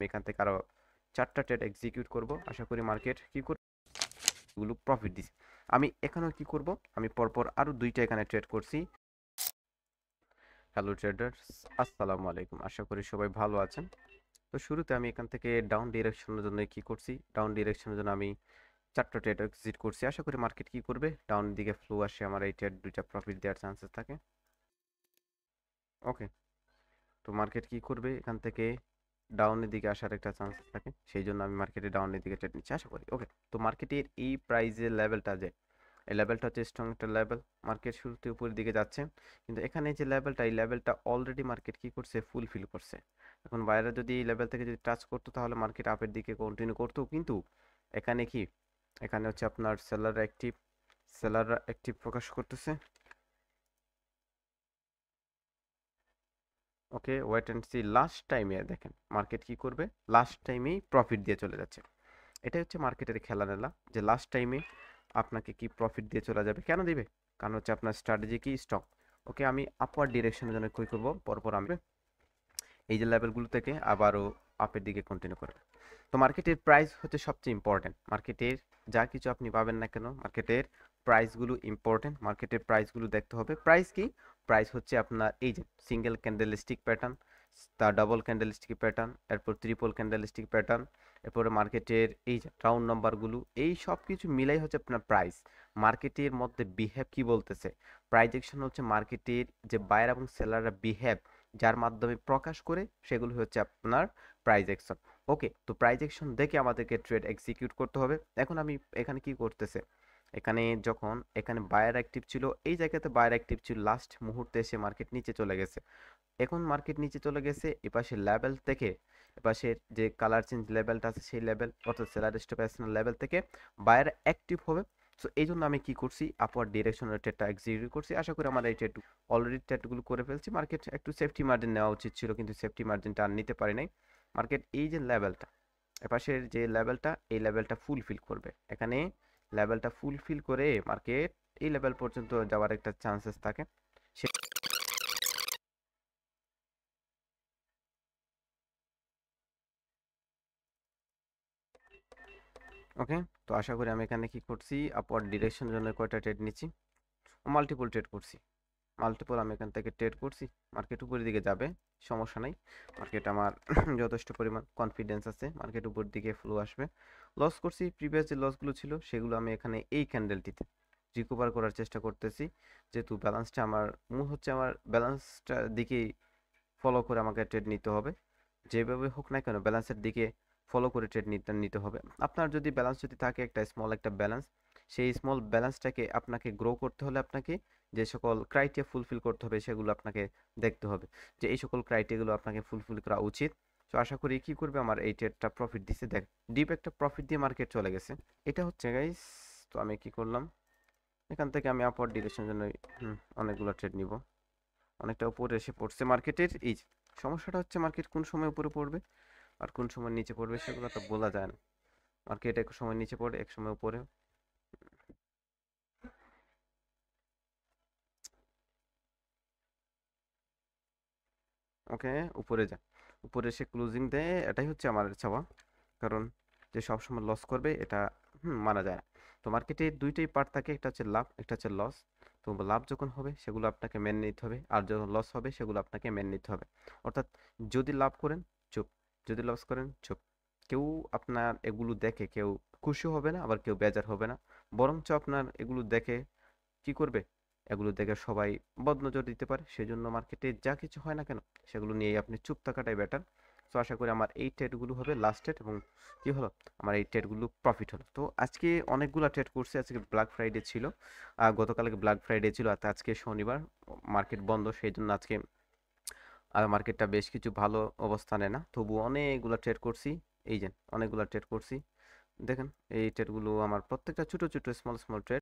এখান থেকে আরো 4টা ট্রেড এক্সিকিউট করব। আশা করি মার্কেট কি করবে, এগুলো প্রফিট দিছে। আমি এখানেও কি করব, আমি পরপর আরো 2টা এখানে ট্রেড করছি। হ্যালো ট্রেডার্স, আসসালামু আলাইকুম। আশা করি সবাই ভালো আছেন। তো শুরুতে আমি এখান থেকে ডাউন ডিরেকশনের জন্য কি করছি, ডাউন ডিরেকশনের জন্য আমি 4টা ট্রেড এক্সিট করছি। আশা করি মার্কেট কি করবে, ডাউনের দিকে ফ্লো আসে, আমার এই ট্রেড 2টা প্রফিট দেওয়ার চান্সেস থাকে। ওকে, তো মার্কেট কি করবে, এখান থেকে ডাউনের দিকে আসার একটা চান্সেস থাকে, সেই জন্য আমি মার্কেটে ডাউনের দিকে ট্রেড নিচ্ছি আশা করি। ওকে, তো মার্কেটের এই প্রাইজের লেভেলটা যে, এই লেভেলটা হচ্ছে স্ট্রং একটা লেভেল। মার্কেট শুরুতে উপরের দিকে যাচ্ছে, কিন্তু এখানে যে লেভেলটা, এই লেভেলটা অলরেডি মার্কেট কি করছে, ফুলফিল করছে। এখন বাইরে যদি এই লেভেল থেকে যদি টাচ করতো তাহলে মার্কেট আপের দিকে কন্টিনিউ করতো, কিন্তু এখানে কি, এখানে হচ্ছে আপনার সেলাররা অ্যাক্টিভ প্রকাশ করতেছে। ওকে, ওয়েট অ্যান্ড সি। লাস্ট টাইমে দেখেন মার্কেট কি করবে, লাস্ট টাইমেই প্রফিট দিয়ে চলে যাচ্ছে। এটাই হচ্ছে মার্কেটের খেলা নেলা, যে লাস্ট টাইমে আপনাকে কি প্রফিট দিয়ে চলে যাবে। কেন দিবে, কারণ হচ্ছে আপনার স্ট্র্যাটেজি কি, স্টক। ওকে, আমি আপওয়ার্ড ডিরেকশনের জন্য কি করব, পরপর আমি এই যে লেভেলগুলো থেকে আবারও আপের দিকে কন্টিনিউ করবে। তো মার্কেটের প্রাইস হচ্ছে সবচেয়ে ইম্পর্টেন্ট। মার্কেটের যা কিছু আপনি পাবেন না কেন, মার্কেটের প্রাইসগুলো ইম্পর্টেন্ট। মার্কেটের প্রাইসগুলো দেখতে হবে। প্রাইস কি, প্রাইস হচ্ছে আপনার এই যে সিঙ্গেল ক্যান্ডেলস্টিক প্যাটার্ন, তার ডাবল ক্যান্ডেলস্টিক প্যাটার্ন, এরপর ট্রিপল ক্যান্ডেলস্টিক প্যাটার্ন, এরপরে মার্কেটের এই যে রাউন্ড নাম্বারগুলো, এই সব কিছু মিলাই হচ্ছে আপনার প্রাইস। মার্কেটের মধ্যে বিহেভ কি বলতেছে, প্রাইজেকশন হচ্ছে মার্কেটের যে বায়ার এবং সেলাররা বিহেভ, যার মাধ্যমে প্রকাশ করে, সেগুলো হচ্ছে আপনার প্রাইস অ্যাকশন। ওকে, তো প্রাইস অ্যাকশন দেখে আমাদেরকে ট্রেড এক্সিকিউট করতে হবে। এখন আমি এখানে কি করতেছে, এখানে যখন এখানে বায়ার অ্যাক্টিভ ছিল, এই জায়গাতে বায়ার অ্যাক্টিভ ছিল, লাস্ট মুহূর্তে এসে মার্কেট নিচে চলে গেছে। এখন মার্কেট নিচে চলে গেছে, এপাশে লেভেল থেকে, এপাশের যে কালার চেঞ্জ লেভেলটা আছে সেই লেভেল, অর্থাৎ সেলার স্টপ লেভেল থেকে বায়ার অ্যাক্টিভ হবে। সো এই জন্য আমি কি করছি, আপওয়ার্ড ডিরেকশনের ট্রেডটা এক্সিকিউট করছি। আশা করি আমার এই ট্রেড অলরেডি ট্রেডগুলো করে ফেলছি। মার্কেট একটু সেফটি মার্জিন নেওয়া উচিত ছিল, কিন্তু সেফটি মার্জিনটা আর নিতে পারি নাই। মার্কেট এই যে লেভেলটা, এপাশের যে লেভেলটা, এই লেভেলটা ফুলফিল করবে। এখানে লেভেলটা ফুলফিল করে মার্কেট এই লেভেল পর্যন্ত যাওয়ার একটা চান্সেস থাকে। ওকে, তো আশা করি আমি এখানে কি করছি, আপওয়ার্ড ডিরেকশনের জন্য কয়টা ট্রেড নিচ্ছি, মাল্টিপল ট্রেড করছি। মাল্টিপল আমি এখান থেকে ট্রেড করছি। মার্কেট উপরের দিকে যাবে, সমস্যা নাই। মার্কেট আমার যথেষ্ট পরিমাণ কনফিডেন্স আছে, মার্কেট উপরের দিকে ফ্লো আসবে। লস করছি, প্রিভিয়াস যে লসগুলো ছিল সেগুলো আমি এখানে এই ক্যান্ডেলটিতে রিকভার করার চেষ্টা করতেছি। যেহেতু ব্যালেন্সটা আমার মূল হচ্ছে, আমার ব্যালেন্সটা দিকেই ফলো করে আমাকে ট্রেড নিতে হবে। যেভাবে হোক না কেন ব্যালেন্সের দিকে ফলো করে ট্রেড নিতে হবে। আপনার যদি ব্যালেন্স যদি থাকে একটা স্মল একটা ব্যালেন্স, সেই স্মল ব্যালেন্সটাকে আপনাকে গ্রো করতে হলে আপনাকে যে সকল ক্রাইটেরিয়া ফুলফিল করতে হবে সেগুলো আপনাকে দেখতে হবে, যে এই সকল ক্রাইটেরিয়াগুলো আপনাকে ফুলফিল করা উচিত। তো আশা করি কি করবে, আমার এই ট্রেডটা প্রফিট দিছে। দেখ, ডিপ একটা প্রফিট দিয়ে মার্কেট চলে গেছে। এটা হচ্ছে গাইস। তো আমি কি করলাম, এখান থেকে আমি আপওয়ার্ড ডিরেকশনের জন্য অনেকগুলো ট্রেড নিব। অনেকটা উপরে এসে পড়ছে মার্কেটের। এই যে সমস্যাটা হচ্ছে, মার্কেট কোন সময় উপরে পড়বে আর কোন সময় নিচে পড়বে সেগুলো তো বলা যায় না। মার্কেট এক সময় নিচে পড়ে, এক সময় উপরে। ওকে, উপরে যা, উপরে এসে ক্লোজিং দেয়, এটাই হচ্ছে আমার চাওয়া। কারণ যে সবসময় লস করবে এটা মানা যায় না। তো মার্কেটে দুইটাই পার্ট থাকে, একটা হচ্ছে লাভ, একটা হচ্ছে লস। তো লাভ যখন হবে সেগুলো আপনাকে মেনে নিতে হবে, আর যখন লস হবে সেগুলো আপনাকে মেনে নিতে হবে। অর্থাৎ যদি লাভ করেন চুপ, যদি লস করেন চুপ। কেউ আপনার এগুলো দেখে কেউ খুশি হবে না, আবার কেউ বেজার হবে না। বরঞ্চ আপনার এগুলো দেখে কি করবে, এগুলো দেখে সবাই বদনজর দিতে পারে। সেজন্য মার্কেটে যা কিছু হয় না কেন সেগুলো নিয়ে আপনি চুপ থাকাটাই বেটার। তো আশা করি আমার এই ট্রেডগুলো হবে লাস্ট ট্রেড, এবং কি হলো, আমার এই ট্রেডগুলো প্রফিট হলো। তো আজকে অনেকগুলো ট্রেড করছে, আজকে ব্ল্যাক ফ্রাইডে ছিল, গতকালকে ব্ল্যাক ফ্রাইডে ছিল, আর আজকে শনিবার, মার্কেট বন্ধ, সেই জন্য আজকে মার্কেটটা বেশ কিছু ভালো অবস্থানে না, তবু অনেকগুলো ট্রেড করছি। এই যে অনেকগুলো ট্রেড করছি, দেখেন এই ট্রেডগুলো আমার প্রত্যেকটা ছোট ছোট স্মল স্মল ট্রেড।